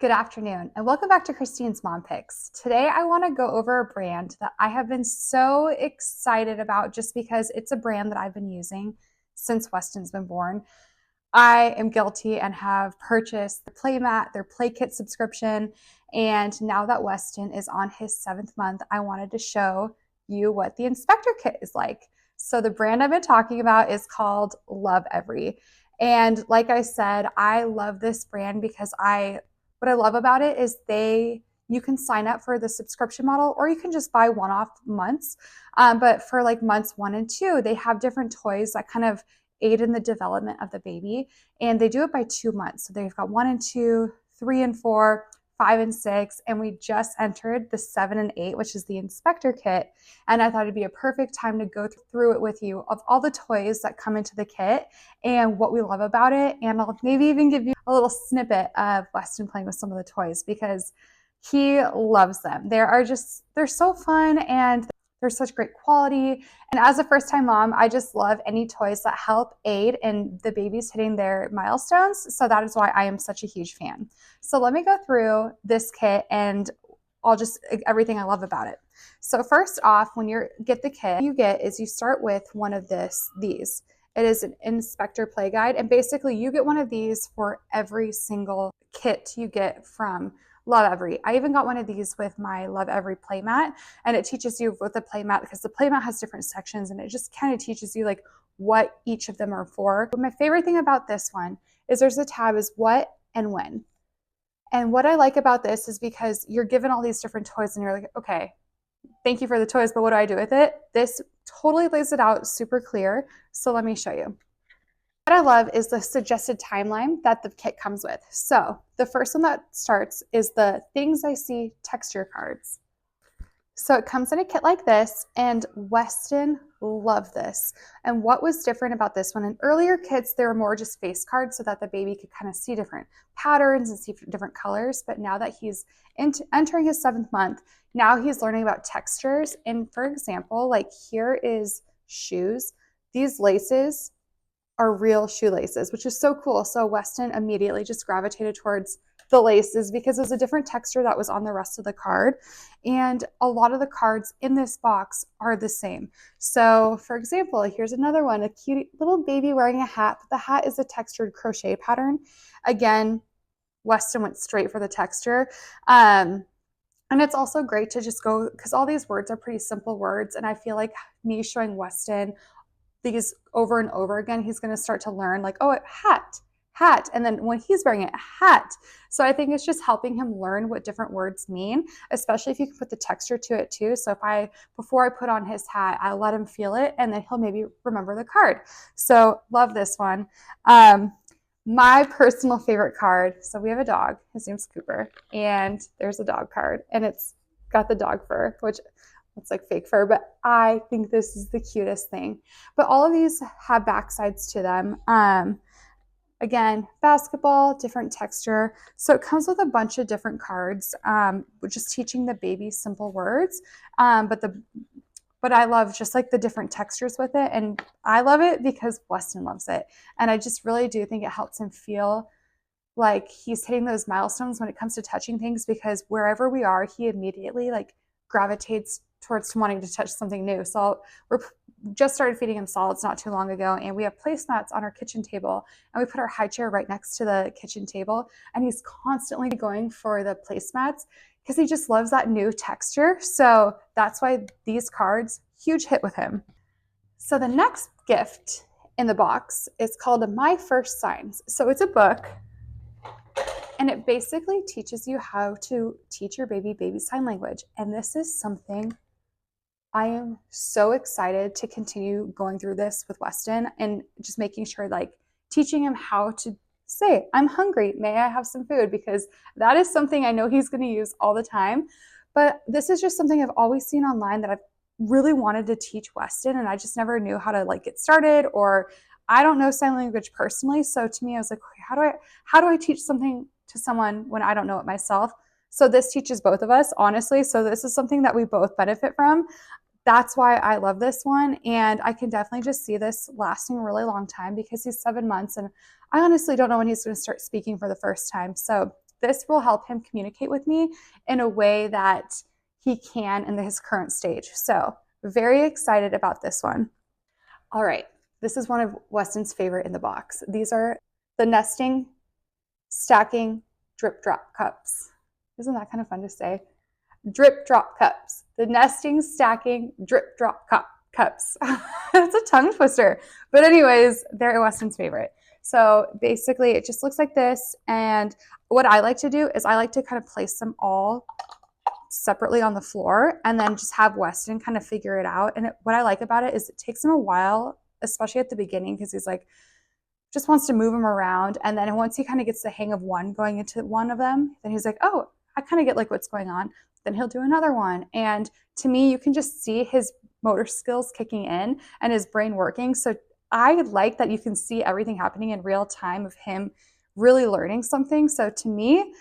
Good afternoon and welcome back to Christine's Mom Picks. Today I want to go over a brand that I have been so excited about just because it's a brand that I've been using since Weston's been born. I am guilty and have purchased the Playmat, their Play Kit subscription, and now that Weston is on his 7th month, I wanted to show you what the inspector kit is like. So the brand I've been talking about is called Lovevery. And like I said, I love this brand because what I love about it is you can sign up for the subscription model or you can just buy one-off months. But for like months 1 and 2, they have different toys that kind of aid in the development of the baby. And they do it by 2 months. So they've got 1 and 2, 3 and 4, 5 and 6, and we just entered the 7 and 8, which is the inspector kit. And I thought it'd be a perfect time to go through it with you of all the toys that come into the kit and what we love about it. And I'll maybe even give you a little snippet of Weston playing with some of the toys because he loves them. They're so fun and they're such great quality. And as a first-time mom, I just love any toys that help aid in the babies hitting their milestones. So that is why I am such a huge fan. So let me go through this kit and everything I love about it. So first off, when you get the kit, you start with one of these. It is an inspector play guide. And basically you get one of these for every single kit you get from Lovevery. I even got one of these with my Lovevery Playmat, and it teaches you with the Playmat because the Playmat has different sections and it just kind of teaches you like what each of them are for. But my favorite thing about this one is there's a tab is what and when. And what I like about this is because you're given all these different toys and you're like, okay, thank you for the toys, but what do I do with it? This totally lays it out super clear. So let me show you. What I love is the suggested timeline that the kit comes with. So the first one that starts is the things I see texture cards. So it comes in a kit like this, and Weston loved this. And what was different about this one? In earlier kits, they were more just face cards so that the baby could kind of see different patterns and see different colors. But now that he's entering his 7th month, now he's learning about textures. And for example, like here is shoes. These laces are real shoelaces, which is so cool. So Weston immediately just gravitated towards the laces because there's a different texture that was on the rest of the card. And a lot of the cards in this box are the same. So for example, here's another one, a cute little baby wearing a hat. The hat is a textured crochet pattern. Again, Weston went straight for the texture. And it's also great to just go, because all these words are pretty simple words. And I feel like me showing Weston these over and over again, he's going to start to learn like, oh, hat. And then when he's wearing it, hat. So I think it's just helping him learn what different words mean, especially if you can put the texture to it too. So before I put on his hat, I let him feel it and then he'll maybe remember the card. So love this one. My personal favorite card. So we have a dog, his name's Cooper, and there's a dog card and it's got the dog fur, which it's like fake fur, but I think this is the cutest thing. But all of these have backsides to them. Again, basketball, different texture. So it comes with a bunch of different cards, just teaching the baby simple words. But I love just like the different textures with it. And I love it because Weston loves it. And I just really do think it helps him feel like he's hitting those milestones when it comes to touching things, because wherever we are, he immediately like gravitates towards wanting to touch something new. So we're just started feeding him solids not too long ago, and we have placemats on our kitchen table, and we put our high chair right next to the kitchen table, and he's constantly going for the placemats because he just loves that new texture. So that's why these cards, huge hit with him. So the next gift in the box is called My First Signs. So it's a book, and it basically teaches you how to teach your baby sign language. And this is something I am so excited to continue going through this with Weston and just making sure, like teaching him how to say, I'm hungry, may I have some food? Because that is something I know he's going to use all the time. But this is just something I've always seen online that I've really wanted to teach Weston, and I just never knew how to like get started, or I don't know sign language personally. So to me, I was like, okay, how do I teach something to someone when I don't know it myself? So this teaches both of us, honestly. So this is something that we both benefit from. That's why I love this one. And I can definitely just see this lasting a really long time because he's 7 months and I honestly don't know when he's going to start speaking for the first time. So this will help him communicate with me in a way that he can in his current stage. So very excited about this one. All right, this is one of Weston's favorite in the box. These are the nesting, stacking, drip drop cups. Isn't that kind of fun to say? Drip drop cups. The nesting, stacking, drip drop cups. It's a tongue twister. But anyways, they're Weston's favorite. So basically it just looks like this. And what I like to do is I like to kind of place them all separately on the floor and then just have Weston kind of figure it out. And what I like about it is it takes him a while, especially at the beginning, because he's like, just wants to move them around. And then once he kind of gets the hang of one going into one of them, then he's like, oh, I kind of get like what's going on. Then he'll do another one. And to me, you can just see his motor skills kicking in and his brain working. So I like that you can see everything happening in real time of him really learning something. So to me,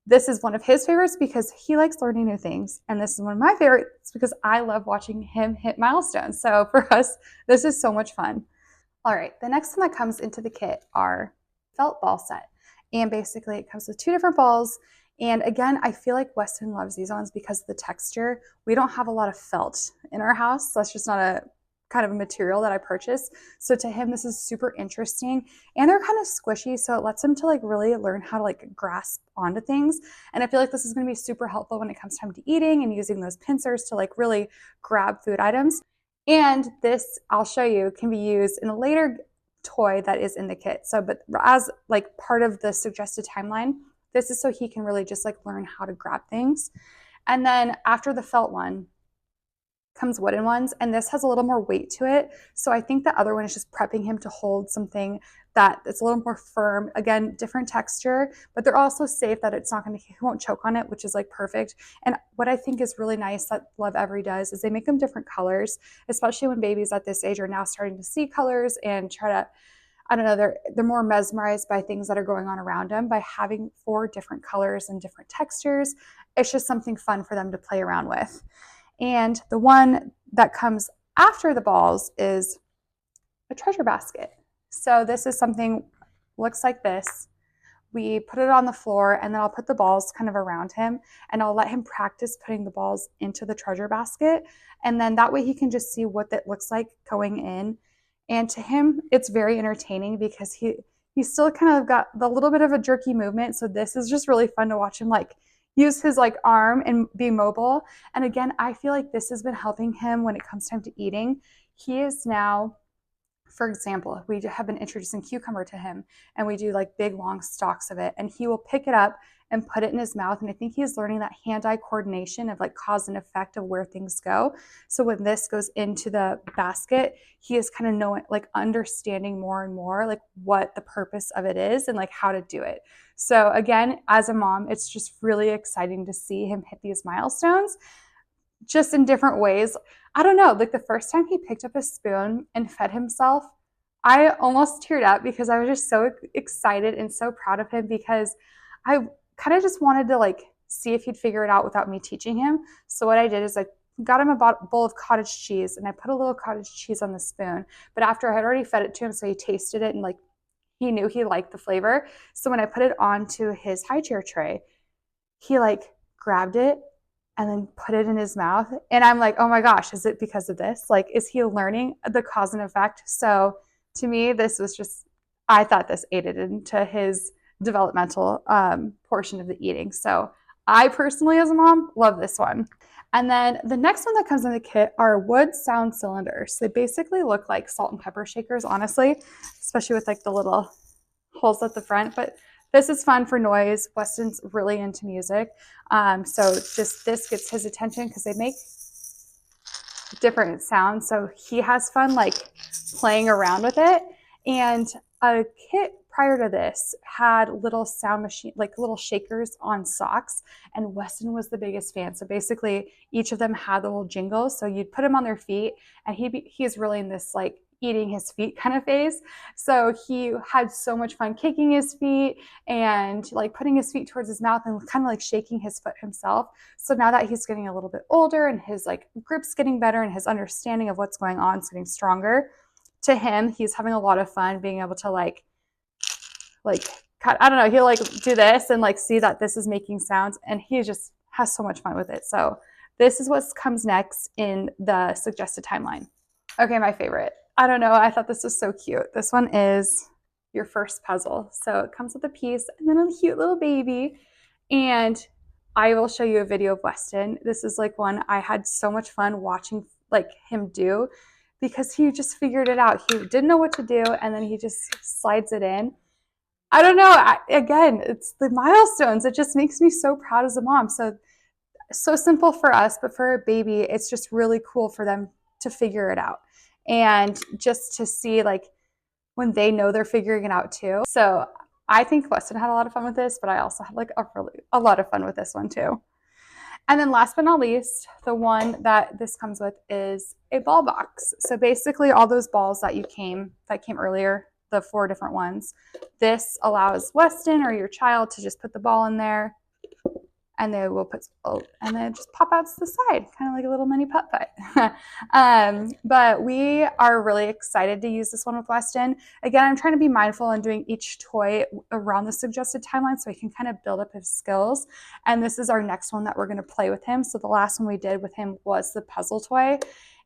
this is one of his favorites because he likes learning new things. And this is one of my favorites because I love watching him hit milestones. So for us, this is so much fun. All right, the next one that comes into the kit are felt ball set. And basically it comes with 2 different balls. And again, I feel like Weston loves these ones because of the texture. We don't have a lot of felt in our house. So that's just not a kind of a material that I purchased. So to him, this is super interesting. And they're kind of squishy, so it lets him to like really learn how to like grasp onto things. And I feel like this is gonna be super helpful when it comes time to eating and using those pincers to like really grab food items. And this, I'll show you, can be used in a later toy that is in the kit. So, but as like part of the suggested timeline, this is so he can really just like learn how to grab things. And then after the felt one comes wooden ones, and this has a little more weight to it. So I think the other one is just prepping him to hold something that it's a little more firm. Again, different texture, but they're also safe that it's not going to, he won't choke on it, which is like perfect. And what I think is really nice that Lovevery does is they make them different colors, especially when babies at this age are now starting to see colors and try to, I don't know, they're more mesmerized by things that are going on around them. By having 4 different colors and different textures, it's just something fun for them to play around with. And the one that comes after the balls is a treasure basket. So this is something, looks like this. We put it on the floor and then I'll put the balls kind of around him and I'll let him practice putting the balls into the treasure basket. And then that way he can just see what that looks like going in. And to him, it's very entertaining because he still kind of got the little bit of a jerky movement. So this is just really fun to watch him like use his like arm and be mobile. And again, I feel like this has been helping him when it comes time to eating. He is now, for example, we have been introducing cucumber to him and we do like big long stalks of it and he will pick it up and put it in his mouth. And I think he's learning that hand-eye coordination of like cause and effect of where things go. So when this goes into the basket, he is kind of knowing, like understanding more and more like what the purpose of it is and like how to do it. So again, as a mom, it's just really exciting to see him hit these milestones just in different ways. I don't know, like the first time he picked up a spoon and fed himself, I almost teared up because I was just so excited and so proud of him because I kind of just wanted to like see if he'd figure it out without me teaching him. So what I did is I got him a bowl of cottage cheese and I put a little cottage cheese on the spoon. But after I had already fed it to him, so he tasted it and like he knew he liked the flavor. So when I put it onto his high chair tray, he like grabbed it and then put it in his mouth. And I'm like, oh my gosh, is it because of this? Like, is he learning the cause and effect? So to me, this was just, I thought this aided into his developmental portion of the eating. So I personally, as a mom, love this one. And then the next one that comes in the kit are wood sound cylinders. They basically look like salt and pepper shakers, honestly, especially with like the little holes at the front. But this is fun for noise. Weston's really into music. So just this gets his attention because they make different sounds. So he has fun like playing around with it. And a kit prior to this had little sound machine, like little shakers on socks, and Weston was the biggest fan. So basically each of them had the little jingles. So you'd put them on their feet and he's really in this like eating his feet kind of phase. So he had so much fun kicking his feet and like putting his feet towards his mouth and kind of like shaking his foot himself. So now that he's getting a little bit older and his like grip's getting better and his understanding of what's going on is getting stronger, to him, he's having a lot of fun being able to like I don't know, he'll like do this and like see that this is making sounds, and he just has so much fun with it. So this is what comes next in the suggested timeline. Okay, my favorite. I don't know, I thought this was so cute. This one is your first puzzle. So it comes with a piece and then a cute little baby. And I will show you a video of Weston. This is like one I had so much fun watching like him do, because he just figured it out. He didn't know what to do, and then he just slides it in. I don't know. Again, it's the milestones. It just makes me so proud as a mom. So simple for us, but for a baby, it's just really cool for them to figure it out. And just to see like when they know they're figuring it out too. So I think Weston had a lot of fun with this, but I also had like a lot of fun with this one too. And then last but not least, the one that this comes with is a ball box. So basically all those balls that came earlier, the 4 different ones, this allows Weston or your child to just put the ball in there, and they will put, and then just pop out to the side, kind of like a little mini putt-putt. But we are really excited to use this one with Weston. Again, I'm trying to be mindful in doing each toy around the suggested timeline so he can kind of build up his skills. And this is our next one that we're going to play with him. So the last one we did with him was the puzzle toy.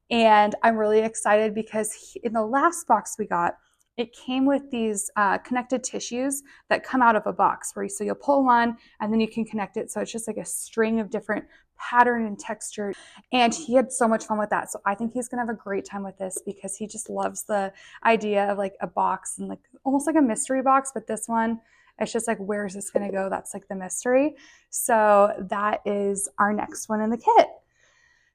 And I'm really excited because in the last box we got, it came with these connected tissues that come out of a box so you'll pull one and then you can connect it. So it's just like a string of different pattern and texture. And he had so much fun with that. So I think he's gonna have a great time with this because he just loves the idea of like a box and like almost like a mystery box. But this one, it's just like, where's this gonna go? That's like the mystery. So that is our next one in the kit.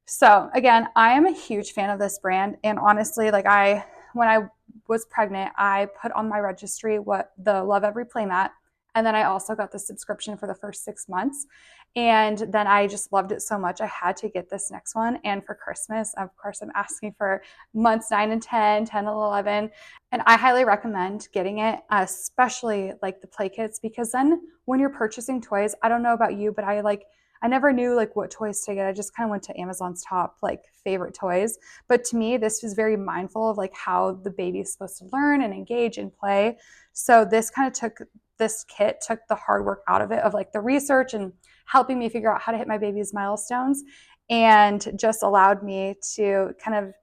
So again, I am a huge fan of this brand. And honestly, like when I was pregnant, I put on my registry what the Lovevery Play Mat, and then I also got the subscription for the first 6 months. And then I just loved it so much, I had to get this next one. And for Christmas, of course, I'm asking for months 9 and 10, 10 and 11. And I highly recommend getting it, especially like the play kits, because then when you're purchasing toys, I don't know about you, but I never knew like what toys to get. I just kind of went to Amazon's top like favorite toys. But to me, this was very mindful of like how the baby is supposed to learn and engage and play. So this kit took the hard work out of it, of like the research and helping me figure out how to hit my baby's milestones, and just allowed me to kind of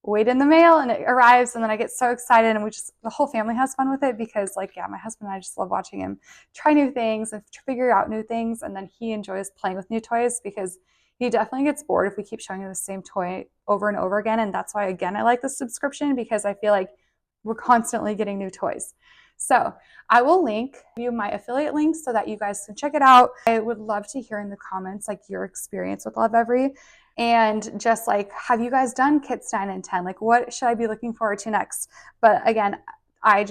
wait in the mail, and it arrives, and then I get so excited, and the whole family has fun with it because like, yeah, my husband and I just love watching him try new things and figure out new things. And then he enjoys playing with new toys because he definitely gets bored if we keep showing him the same toy over and over again. And that's why, again, I like the subscription, because I feel like we're constantly getting new toys. So I will link you my affiliate links so that you guys can check it out. I would love to hear in the comments like your experience with Lovevery, and just like, have you guys done kits 9 and 10? Like, what should I be looking forward to next? But again, I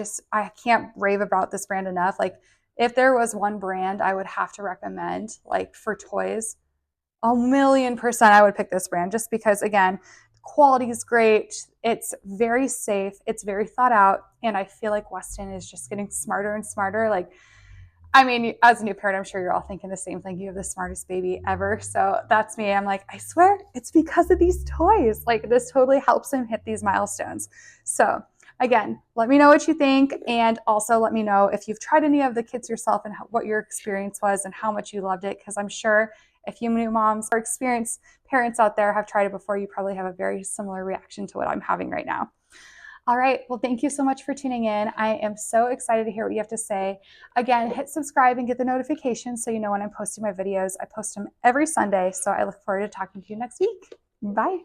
can't rave about this brand enough. Like, if there was one brand I would have to recommend, like for toys, 1,000,000% I would pick this brand, just because, again, quality is great. It's very safe. It's very thought out. And I feel like Weston is just getting smarter and smarter. Like, I mean, as a new parent, I'm sure you're all thinking the same thing. You have the smartest baby ever. So that's me. I'm like, I swear it's because of these toys. Like, this totally helps him hit these milestones. So again, let me know what you think. And also let me know if you've tried any of the kits yourself and what your experience was and how much you loved it. Because I'm sure if you new moms or experienced parents out there have tried it before, you probably have a very similar reaction to what I'm having right now. All right, well, thank you so much for tuning in. I am so excited to hear what you have to say. Again, hit subscribe and get the notifications so you know when I'm posting my videos. I post them every Sunday, so I look forward to talking to you next week. Bye.